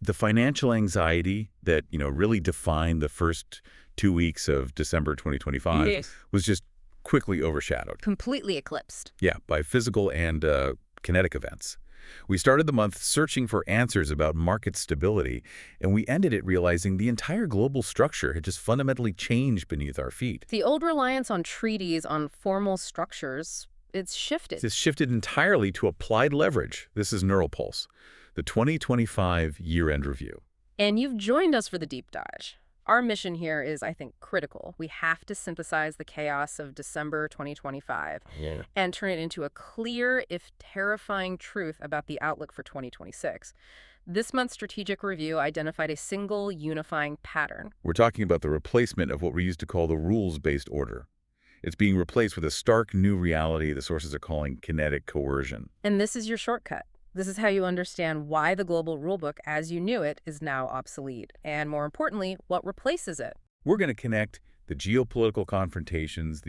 The financial anxiety that, really defined the first 2 weeks of December 2025 Yes. was just quickly overshadowed. Completely eclipsed. Yeah, by physical and kinetic events. We started the month searching for answers about market stability, and we ended it realizing the entire global structure had just fundamentally changed beneath our feet. The old reliance on treaties, on formal structures, it's shifted. This shifted entirely to applied leverage. This is Neural Pulse, the 2025 year-end review. And you've joined us for the deep dive. Our mission here is, I think, critical. We have to synthesize the chaos of December 2025 and turn it into a clear, if terrifying, truth about the outlook for 2026. This month's strategic review identified a single unifying pattern. We're talking about the replacement of what we used to call the rules-based order. It's being replaced with a stark new reality the sources are calling kinetic coercion. And this is your shortcut. This is how you understand why the global rulebook, as you knew it, is now obsolete. And more importantly, what replaces it. We're going to connect the geopolitical confrontations,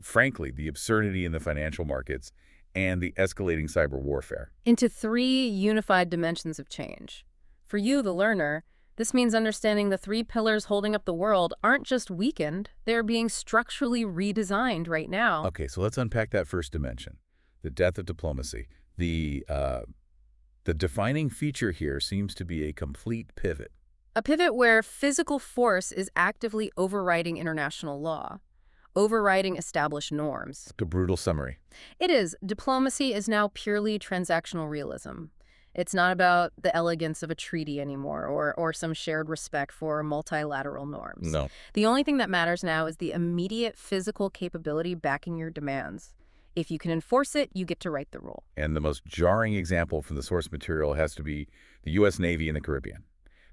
frankly, the absurdity in the financial markets, and the escalating cyber warfare into 3 unified dimensions of change. For you, the learner, this means understanding the 3 pillars holding up the world aren't just weakened, they're being structurally redesigned right now. Okay, so let's unpack that first dimension, the death of diplomacy. The defining feature here seems to be a complete pivot. A pivot where physical force is actively overriding international law, overriding established norms. A brutal summary. It is. Diplomacy is now purely transactional realism. It's not about the elegance of a treaty anymore or some shared respect for multilateral norms. No. The only thing that matters now is the immediate physical capability backing your demands. If you can enforce it, you get to write the rule. And the most jarring example from the source material has to be the U.S. Navy in the Caribbean.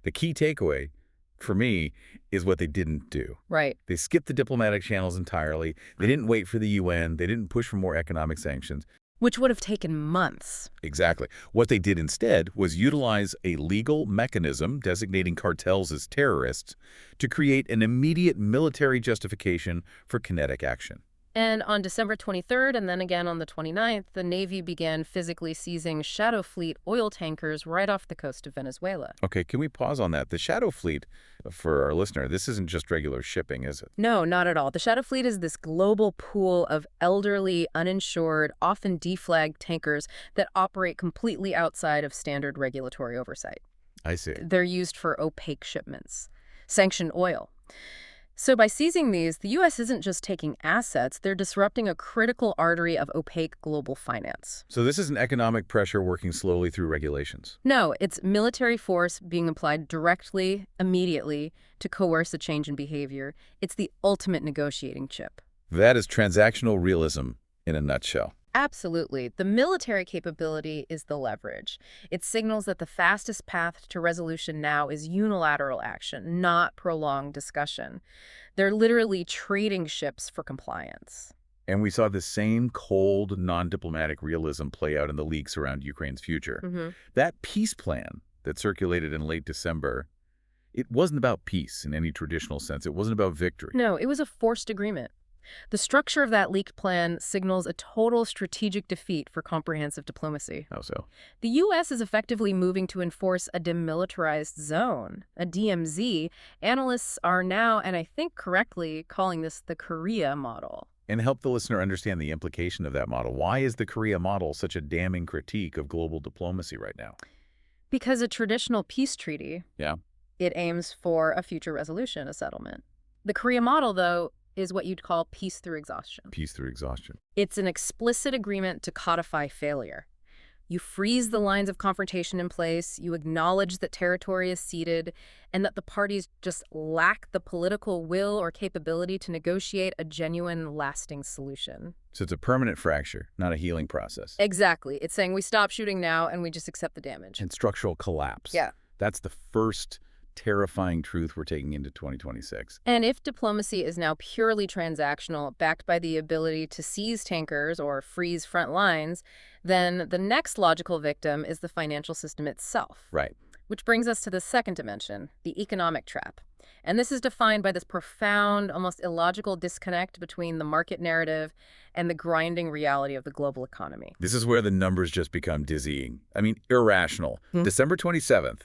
The key takeaway, for me, is what they didn't do. Right. They skipped the diplomatic channels entirely. They didn't wait for the UN. They didn't push for more economic sanctions. Which would have taken months. Exactly. What they did instead was utilize a legal mechanism designating cartels as terrorists to create an immediate military justification for kinetic action. And on December 23rd and then again on the 29th, the Navy began physically seizing Shadow Fleet oil tankers right off the coast of Venezuela. Okay, can we pause on that? The Shadow Fleet, for our listener, this isn't just regular shipping, is it? No, not at all. The Shadow Fleet is this global pool of elderly, uninsured, often deflagged tankers that operate completely outside of standard regulatory oversight. I see. They're used for opaque shipments, sanctioned oil. So by seizing these, the U.S. isn't just taking assets, they're disrupting a critical artery of opaque global finance. So this is an economic pressure working slowly through regulations. No, it's military force being applied directly, immediately, to coerce a change in behavior. It's the ultimate negotiating chip. That is transactional realism in a nutshell. Absolutely. The military capability is the leverage. It signals that the fastest path to resolution now is unilateral action, not prolonged discussion. They're literally trading ships for compliance. And we saw the same cold, non-diplomatic realism play out in the leaks around Ukraine's future. That peace plan that circulated in late December, it wasn't about peace in any traditional sense. It wasn't about victory. No, it was a forced agreement. The structure of that leaked plan signals a total strategic defeat for comprehensive diplomacy. How so? The U.S. is effectively moving to enforce a demilitarized zone, a DMZ. Analysts are now, and I think correctly, calling this the Korea model. And help the listener understand the implication of that model. Why is the Korea model such a damning critique of global diplomacy right now? Because a traditional peace treaty, it aims for a future resolution, a settlement. The Korea model, though, is what you'd call peace through exhaustion. Peace through exhaustion. It's an explicit agreement to codify failure. You freeze the lines of confrontation in place, you acknowledge that territory is ceded, and that the parties just lack the political will or capability to negotiate a genuine, lasting solution. So it's a permanent fracture, not a healing process. Exactly. It's saying we stop shooting now and we just accept the damage. And structural collapse. Yeah. That's the first terrifying truth we're taking into 2026. And if diplomacy is now purely transactional, backed by the ability to seize tankers or freeze front lines, then the next logical victim is the financial system itself. Right. Which brings us to the second dimension, the economic trap. And this is defined by this profound, almost illogical disconnect between the market narrative and the grinding reality of the global economy. This is where the numbers just become dizzying. I mean, irrational. December 27th.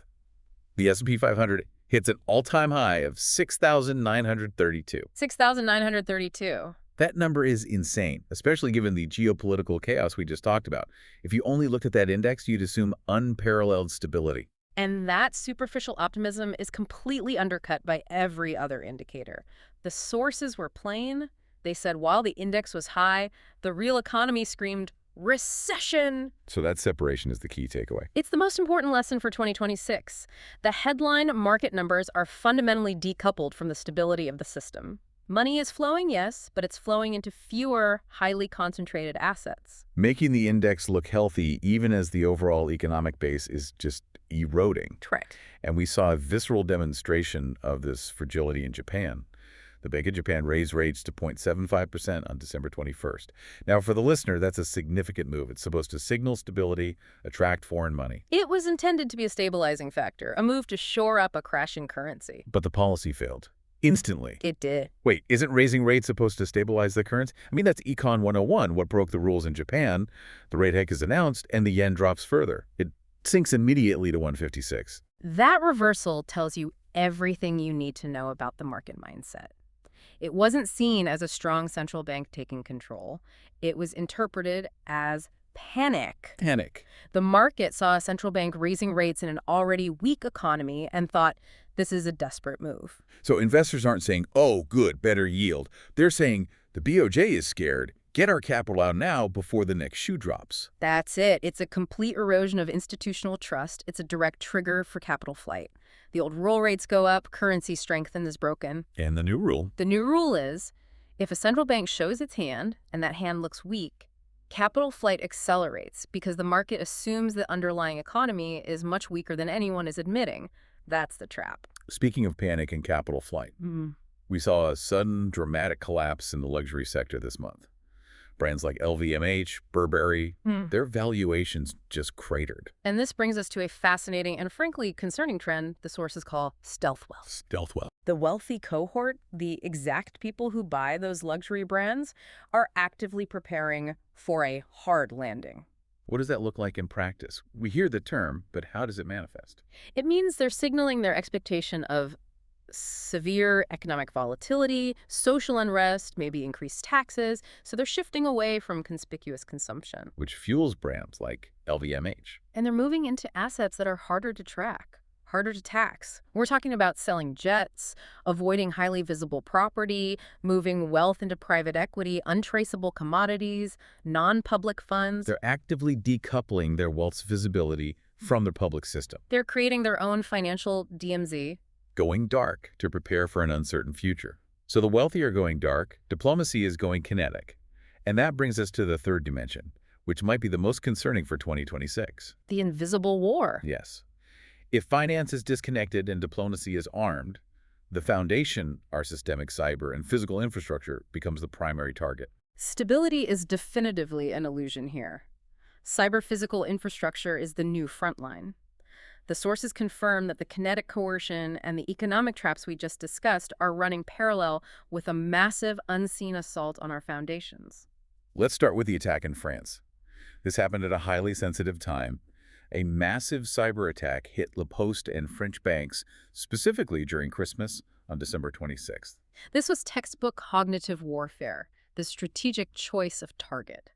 The S&P 500 hits an all-time high of 6,932. 6,932. That number is insane, especially given the geopolitical chaos we just talked about. If you only looked at that index, you'd assume unparalleled stability. And that superficial optimism is completely undercut by every other indicator. The sources were plain. They said while the index was high, the real economy screamed, recession. So that separation is the key takeaway. It's the most important lesson for 2026. The headline market numbers are fundamentally decoupled from the stability of the system. Money is flowing, yes, but it's flowing into fewer, highly concentrated assets. Making the index look healthy even as the overall economic base is just eroding. Correct. And we saw a visceral demonstration of this fragility in Japan. The Bank of Japan raised rates to 0.75% on December 21st. Now, for the listener, that's a significant move. It's supposed to signal stability, attract foreign money. It was intended to be a stabilizing factor, a move to shore up a crashing currency. But the policy failed. Instantly. It did. Wait, isn't raising rates supposed to stabilize the currency? I mean, that's Econ 101. What broke the rules in Japan? The rate hike is announced, and the yen drops further. It sinks immediately to 156. That reversal tells you everything you need to know about the market mindset. It wasn't seen as a strong central bank taking control. It was interpreted as panic. Panic. The market saw a central bank raising rates in an already weak economy and thought, this is a desperate move. So investors aren't saying, oh, good, better yield. They're saying, the BOJ is scared. Get our capital out now before the next shoe drops. That's it. It's a complete erosion of institutional trust. It's a direct trigger for capital flight. The old roll rates go up, currency strength is broken. And the new rule? The new rule is, if a central bank shows its hand, and that hand looks weak, capital flight accelerates because the market assumes the underlying economy is much weaker than anyone is admitting. That's the trap. Speaking of panic and capital flight, we saw a sudden, dramatic collapse in the luxury sector this month. Brands like LVMH, Burberry, their valuations just cratered. And this brings us to a fascinating and frankly concerning trend the sources call stealth wealth. Stealth wealth. The wealthy cohort, the exact people who buy those luxury brands, are actively preparing for a hard landing. What does that look like in practice? We hear the term, but how does it manifest? It means they're signaling their expectation of severe economic volatility, social unrest, maybe increased taxes, so they're shifting away from conspicuous consumption. Which fuels brands like LVMH. And they're moving into assets that are harder to track, harder to tax. We're talking about selling jets, avoiding highly visible property, moving wealth into private equity, untraceable commodities, non-public funds. They're actively decoupling their wealth's visibility from the public system. They're creating their own financial DMZ. Going dark to prepare for an uncertain future. So the wealthy are going dark, diplomacy is going kinetic. And that brings us to the third dimension, which might be the most concerning for 2026. The invisible war. Yes. If finance is disconnected and diplomacy is armed, the foundation, our systemic cyber and physical infrastructure, becomes the primary target. Stability is definitively an illusion here. Cyber-physical infrastructure is the new frontline. The sources confirm that the kinetic coercion and the economic traps we just discussed are running parallel with a massive unseen assault on our foundations. Let's start with the attack in France. This happened at a highly sensitive time. A massive cyber attack hit La Poste and French banks, specifically during Christmas on December 26th. This was textbook cognitive warfare, the strategic choice of target.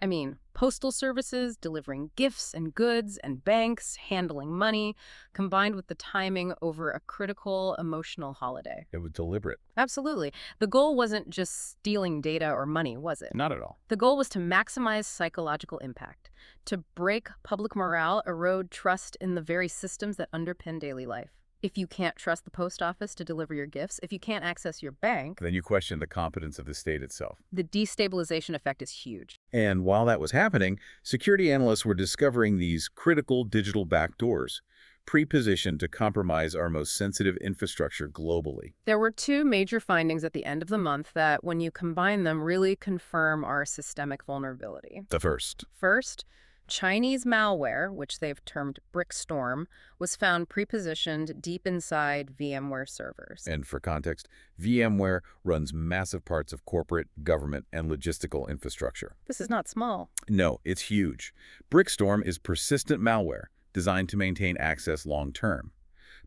I mean, postal services delivering gifts and goods and banks handling money, combined with the timing over a critical emotional holiday. It was deliberate. Absolutely. The goal wasn't just stealing data or money, was it? Not at all. The goal was to maximize psychological impact, to break public morale, erode trust in the very systems that underpin daily life. If you can't trust the post office to deliver your gifts, if you can't access your bank, then you question the competence of the state itself. The destabilization effect is huge. And while that was happening, security analysts were discovering these critical digital backdoors, pre-positioned to compromise our most sensitive infrastructure globally. There were two major findings at the end of the month that, when you combine them, really confirm our systemic vulnerability. The first. First, Chinese malware, which they've termed Brickstorm, was found pre-positioned deep inside VMware servers. And for context, VMware runs massive parts of corporate, government, and logistical infrastructure. This is not small. No, it's huge. Brickstorm is persistent malware designed to maintain access long-term.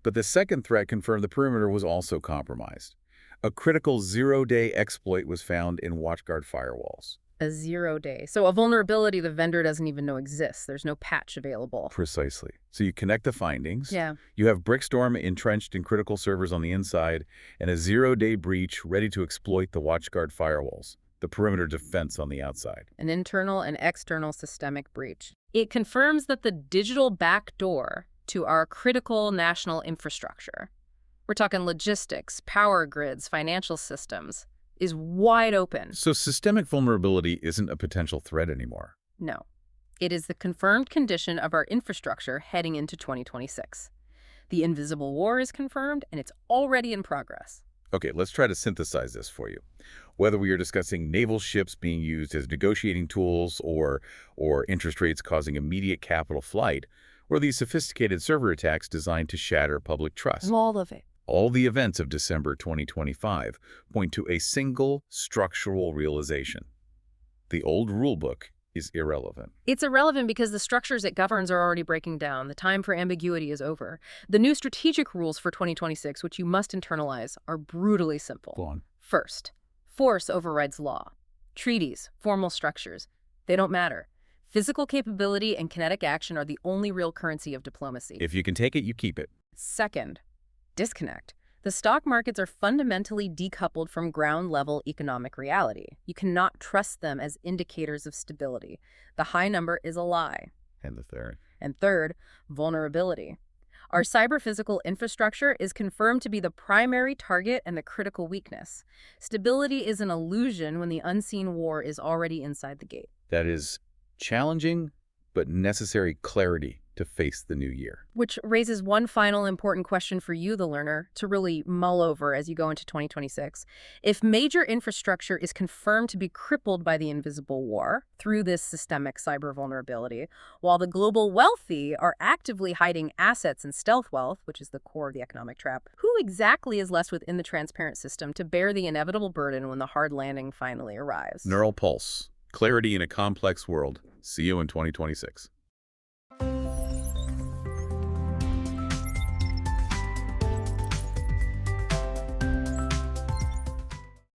But the second threat confirmed the perimeter was also compromised. A critical zero-day exploit was found in WatchGuard firewalls. A 0-day. So a vulnerability the vendor doesn't even know exists. There's no patch available. Precisely. So you connect the findings. Yeah. You have Brickstorm entrenched in critical servers on the inside and a zero-day breach ready to exploit the WatchGuard firewalls, the perimeter defense on the outside. An internal and external systemic breach. It confirms that the digital backdoor to our critical national infrastructure, we're talking logistics, power grids, financial systems, is wide open. So systemic vulnerability isn't a potential threat anymore. No. It is the confirmed condition of our infrastructure heading into 2026. The invisible war is confirmed, and it's already in progress. Okay, let's try to synthesize this for you. Whether we are discussing naval ships being used as negotiating tools or interest rates causing immediate capital flight, or these sophisticated server attacks designed to shatter public trust. All of it. All the events of December 2025 point to a single structural realization. The old rulebook is irrelevant. It's irrelevant because the structures it governs are already breaking down. The time for ambiguity is over. The new strategic rules for 2026, which you must internalize, are brutally simple. Go on. First, force overrides law. Treaties, formal structures, they don't matter. Physical capability and kinetic action are the only real currency of diplomacy. If you can take it, you keep it. Second, disconnect. The stock markets are fundamentally decoupled from ground-level economic reality. You cannot trust them as indicators of stability. The high number is a lie. And the third. And third, vulnerability. Our cyber-physical infrastructure is confirmed to be the primary target and the critical weakness. Stability is an illusion when the unseen war is already inside the gate. That is challenging but necessary clarity to face the new year. Which raises one final important question for you, the learner, to really mull over as you go into 2026. If major infrastructure is confirmed to be crippled by the invisible war through this systemic cyber vulnerability, while the global wealthy are actively hiding assets and stealth wealth, which is the core of the economic trap, who exactly is left within the transparent system to bear the inevitable burden when the hard landing finally arrives? Neural Pulse. Clarity in a complex world. See you in 2026.